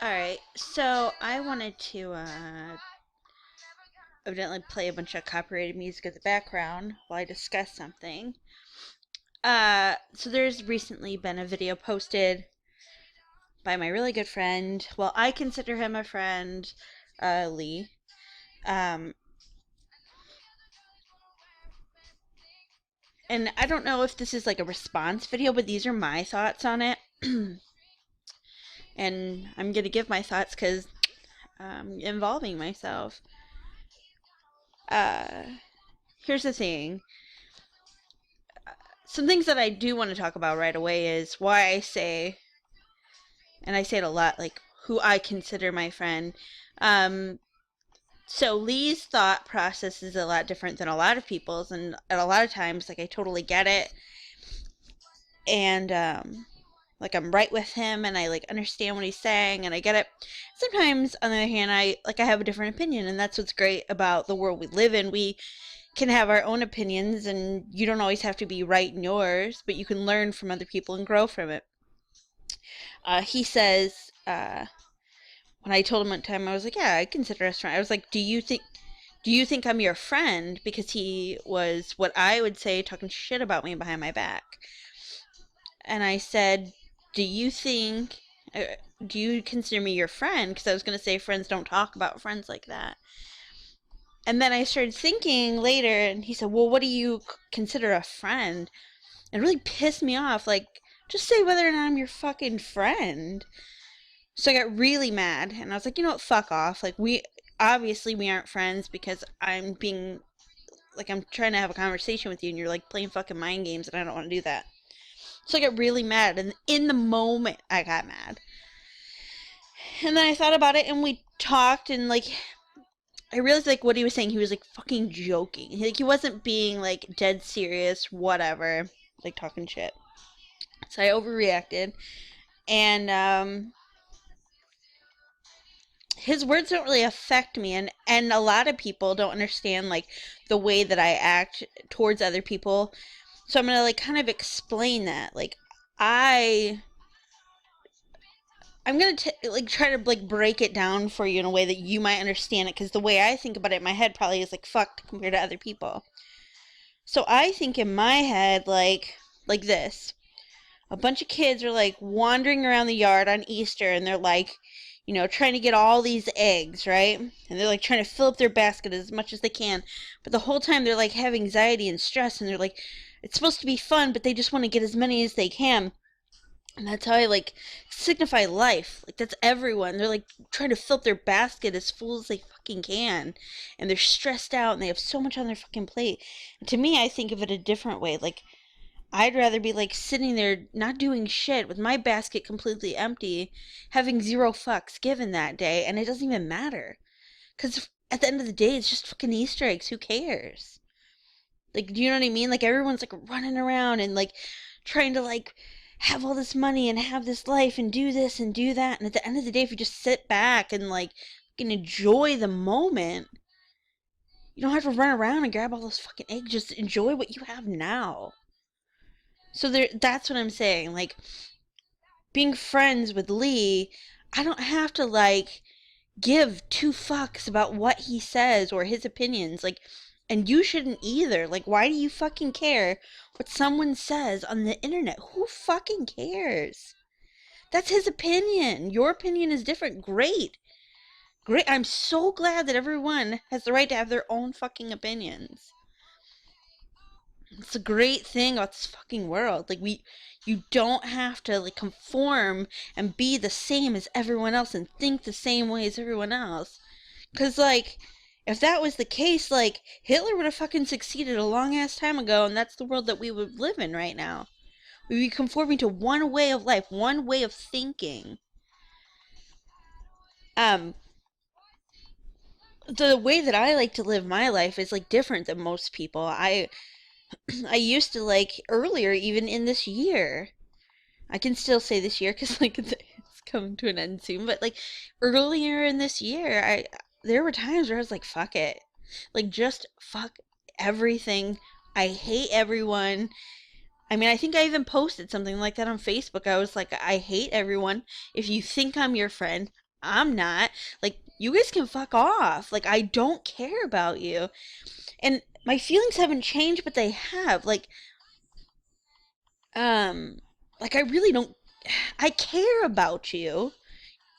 Alright, so I wanted to evidently play a bunch of copyrighted music in the background while I discuss something. So there's recently been a video posted by my really good friend. Well, I consider him a friend, Lee. Um, and I don't know if this is like a response video, but these are my thoughts on it. And I'm gonna give my thoughts because I'm involving myself. Uh, Here's the thing. Some things that I do want to talk about right away is why I say, and I say it a lot, like who I consider my friend. Um, so Lee's thought process is a lot different than a lot of people's, and at a lot of times, like I totally get it, and like I'm right with him, and I like understand what he's saying, and I get it. Sometimes, on the other hand, I have a different opinion, and that's what's great about the world we live in. We can have our own opinions, and you don't always have to be right in yours, but you can learn from other people and grow from it. He says, when I told him one time, I was like, yeah, I consider us friends. I was like, do you think I'm your friend? Because he was what I would say talking shit about me behind my back. And I said, do you think, do you consider me your friend? Because I was going to say friends don't talk about friends like that. And then I started thinking later, and he said, well, what do you consider a friend? And it really pissed me off. Like, just say whether or not I'm your fucking friend. So I got really mad, and I was like, you know what, fuck off. Like, we aren't friends because I'm trying to have a conversation with you, and you're like playing fucking mind games, and I don't want to do that. So I got really mad, and in the moment, I got mad. And then I thought about it, and we talked, and like, I realized like what he was saying, he was like fucking joking. He wasn't being like dead serious, whatever, like talking shit. So I overreacted, and his words don't really affect me, and a lot of people don't understand like the way that I act towards other people. So I'm gonna like kind of explain that. Like I I'm gonna like try to like break it down for you in a way that you might understand it, because the way I think about it in my head probably is like fucked compared to other people. So I think in my head like this. A bunch of kids are like wandering around the yard on Easter, and they're like, trying to get all these eggs, right? And they're like trying to fill up their basket as much as they can. But the whole time they're like have anxiety and stress, and they're like, it's supposed to be fun, but they just want to get as many as they can. And that's how I like signify life. Like that's everyone. They're like trying to fill up their basket as full as they fucking can. And they're stressed out and they have so much on their fucking plate. And to me, I think of it a different way. Like I'd rather be like sitting there not doing shit with my basket completely empty, having zero fucks given that day, and it doesn't even matter. Because at the end of the day, it's just fucking Easter eggs. Who cares? Like, do you know what I mean? Like, everyone's like running around and like trying to like have all this money and have this life and do this and do that. And at the end of the day, if you just sit back and like fucking enjoy the moment, you don't have to run around and grab all those fucking eggs. Just enjoy what you have now. So that's what I'm saying. Like being friends with Lee, I don't have to like give two fucks about what he says or his opinions. Like, and you shouldn't either. Like, why do you fucking care what someone says on the internet? Who fucking cares? That's his opinion. Your opinion is different. Great. Great. I'm so glad that everyone has the right to have their own fucking opinions. It's a great thing about this fucking world. Like you don't have to like conform and be the same as everyone else and think the same way as everyone else. Cause like if that was the case, like Hitler would have fucking succeeded a long ass time ago, and that's the world that we would live in right now. We'd be conforming to one way of life, one way of thinking. Um, the way that I like to live my life is like different than most people. I used to like earlier, even in this year. I can still say this year because like it's coming to an end soon. But like earlier in this year, I there were times where I was like, "Fuck it," like just fuck everything. I hate everyone. I mean, I think I even posted something like that on Facebook. I was like, "I hate everyone. If you think I'm your friend, I'm not. Like, you guys can fuck off. Like, I don't care about you. And my feelings haven't changed, but they have. Like I really don't, I care about you.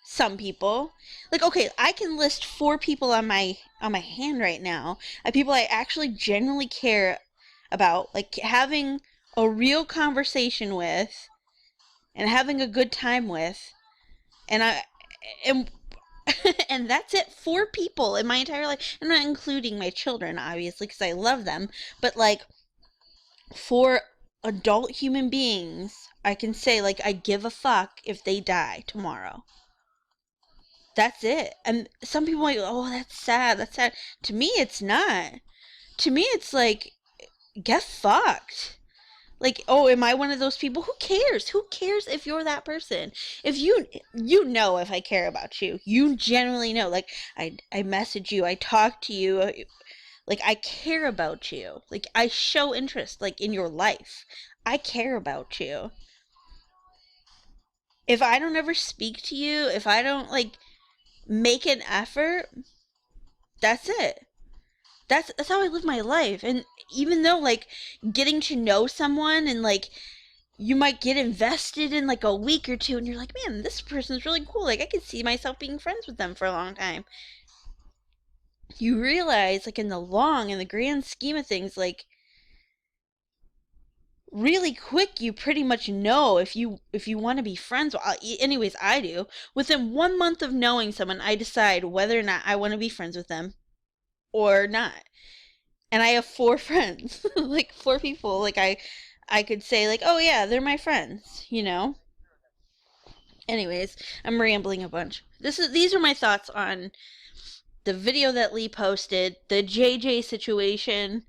Some people. Like, okay, I can list 4 people on my hand right now. People I actually genuinely care about, like having a real conversation with and having a good time with. And and and that's it. 4 people in my entire life. I'm not including my children, obviously, because I love them. But like, for adult human beings, I can say, like, I give a fuck if they die tomorrow. That's it. And some people are like, oh, that's sad. That's sad. To me, it's not. To me, it's like, get fucked. Like, oh, am I one of those people? Who cares? Who cares if you're that person? If you know if I care about you. You genuinely know. Like, I message you. I talk to you. Like, I care about you. Like, I show interest, like, in your life. I care about you. If I don't ever speak to you, if I don't, like, make an effort, that's it. That's how I live my life. And even though, like, getting to know someone and, like, you might get invested in, like, a week or two and you're like, man, this person's really cool. Like, I could see myself being friends with them for a long time. You realize, like, in the grand scheme of things, like, really quick, you pretty much know if you want to be friends. Well, anyways, I do. Within 1 month of knowing someone, I decide whether or not I want to be friends with them or not. And I have 4 friends, like 4 people. Like, I could say, like, oh yeah, they're my friends, you know. Anyways, I'm rambling a bunch. These are my thoughts on the video that Lee posted, the JJ situation.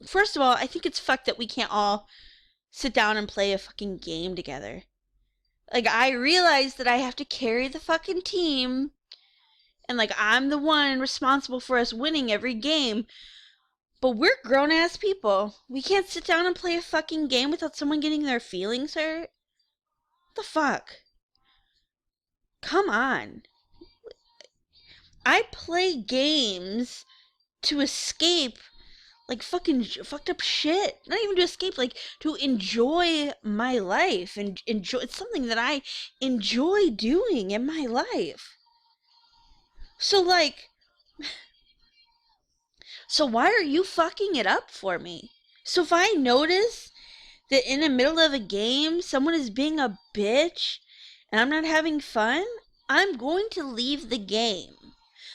First of all, I think it's fucked that we can't all sit down and play a fucking game together. Like, I realize that I have to carry the fucking team, and, like, I'm the one responsible for us winning every game, but we're grown-ass people. We can't sit down and play a fucking game without someone getting their feelings hurt? What the fuck? Come on. I play games to escape, like, fucking fucked up shit. Not even to escape, like, to enjoy my life and enjoy. It's something that I enjoy doing in my life. So, like, so why are you fucking it up for me? So if I notice that in the middle of a game someone is being a bitch and I'm not having fun, I'm going to leave the game.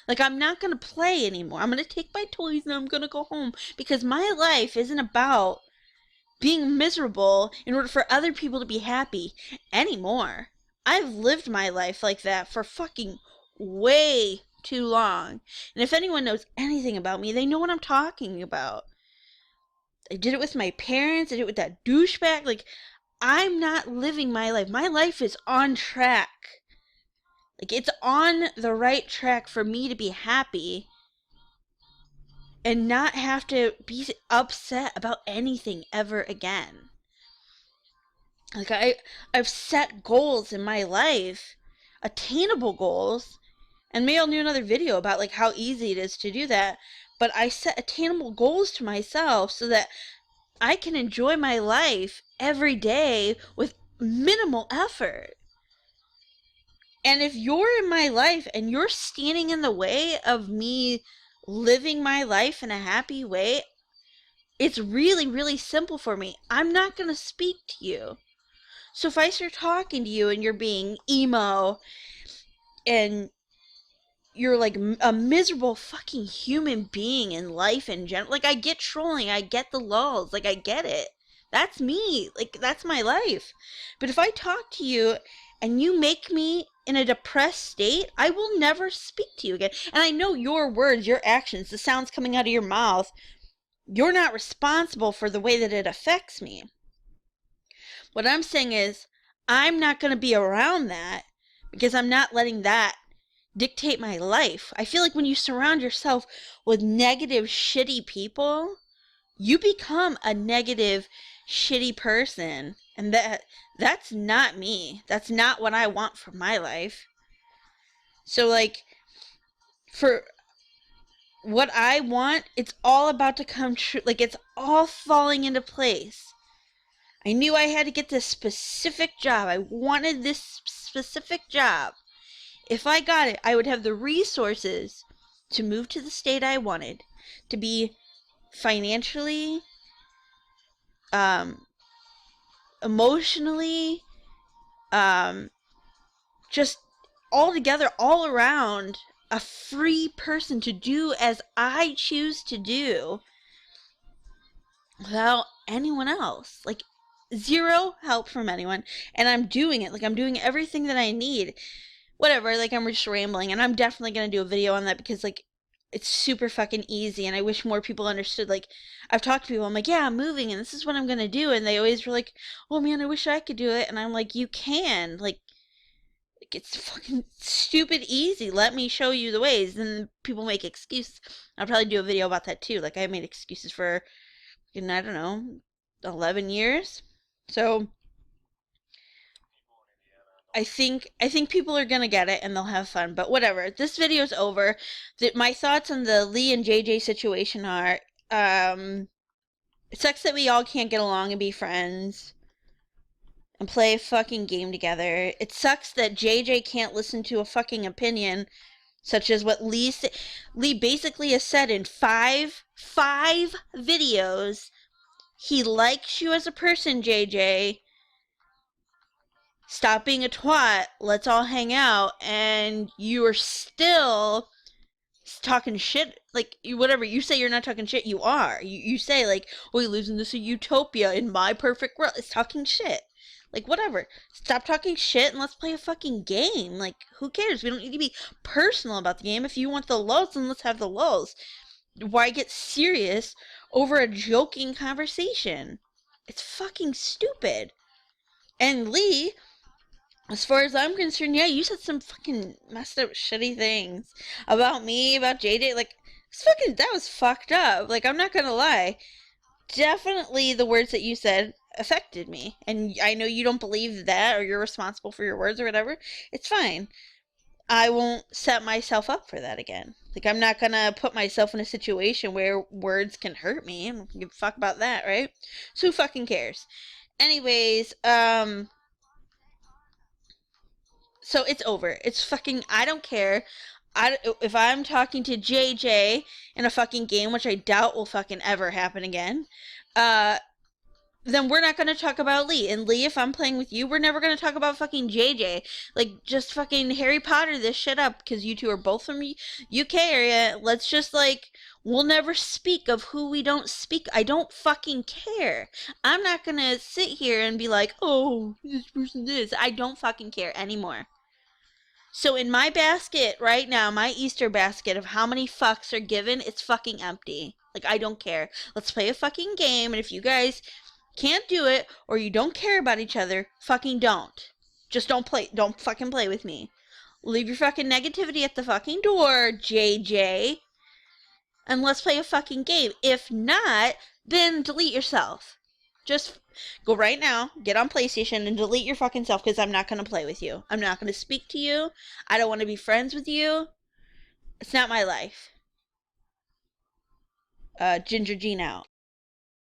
Like, I'm not going to play anymore. I'm going to take my toys and I'm going to go home, because my life isn't about being miserable in order for other people to be happy anymore. I've lived my life like that for fucking way too long. And if anyone knows anything about me, they know what I'm talking about. I did it with my parents. I did it with that douchebag. Like, I'm not living my life. My life is on track. Like, it's on the right track for me to be happy and not have to be upset about anything ever again. Like, I've set goals in my life, attainable goals, and maybe I'll do another video about, like, how easy it is to do that, but I set attainable goals to myself so that I can enjoy my life every day with minimal effort. And if you're in my life and you're standing in the way of me living my life in a happy way, it's really, really simple for me. I'm not going to speak to you. So if I start talking to you and you're being emo and you're like a miserable fucking human being in life in general, like, I get trolling, I get the lulls, like, I get it. That's me. Like, that's my life. But if I talk to you and you make me in a depressed state, I will never speak to you again. And I know your words, your actions, the sounds coming out of your mouth, you're not responsible for the way that it affects me. What I'm saying is, I'm not going to be around that, because I'm not letting that dictate my life. I feel like when you surround yourself with negative, shitty people, you become a negative, shitty person. And that's not me. That's not what I want for my life. So, like, for what I want, it's all about to come true. Like, it's all falling into place. I knew I had to get this specific job. I wanted this specific job. If I got it, I would have the resources to move to the state I wanted, to be financially, emotionally, just all together, all around, a free person to do as I choose to do without anyone else. Like, zero help from anyone. And I'm doing it. Like, I'm doing everything that I need. Whatever, like, I'm just rambling. And I'm definitely going to do a video on that because, like, it's super fucking easy. And I wish more people understood. Like, I've talked to people. I'm like, yeah, I'm moving and this is what I'm going to do. And they always were like, oh man, I wish I could do it. And I'm like, you can. Like, it's fucking stupid easy. Let me show you the ways. And people make excuses. I'll probably do a video about that too. Like, I made excuses for, I don't know, 11 years. So I think people are gonna get it and they'll have fun. But whatever. This video's over. My thoughts on the Lee and JJ situation are, it sucks that we all can't get along and be friends and play a fucking game together. It sucks that JJ can't listen to a fucking opinion such as what Lee basically has said in five videos. He likes you as a person, JJ. Stop being a twat. Let's all hang out. And you are still talking shit. Like, whatever. You say you're not talking shit. You are. You say, like, we live in this utopia in my perfect world. It's talking shit. Like, whatever. Stop talking shit and let's play a fucking game. Like, who cares? We don't need to be personal about the game. If you want the lulz, then let's have the lulz. Why get serious over a joking conversation? It's fucking stupid. And Lee, as far as I'm concerned, yeah, you said some fucking messed up shitty things about me, about JJ. Like, that was fucked up. Like, I'm not gonna lie. Definitely the words that you said affected me. And I know you don't believe that or you're responsible for your words or whatever. It's fine. I won't set myself up for that again. Like, I'm not gonna put myself in a situation where words can hurt me. I don't give a fuck about that, right? So who fucking cares? Anyways, so it's over. It's fucking, I don't care. If I'm talking to JJ in a fucking game, which I doubt will fucking ever happen again, then we're not going to talk about Lee. And Lee, if I'm playing with you, we're never going to talk about fucking JJ. Like, just fucking Harry Potter this shit up, because you two are both from UK area. Let's just, like, we'll never speak of who we don't speak. I don't fucking care. I'm not going to sit here and be like, oh, this person this. I don't fucking care anymore. So in my basket right now, my Easter basket of how many fucks are given, it's fucking empty. Like, I don't care. Let's play a fucking game, and if you guys can't do it, or you don't care about each other, fucking don't. Just don't fucking play with me. Leave your fucking negativity at the fucking door, JJ. And let's play a fucking game. If not, then delete yourself. Just go right now, get on PlayStation, and delete your fucking self, because I'm not going to play with you. I'm not going to speak to you. I don't want to be friends with you. It's not my life. Ginger Jean out.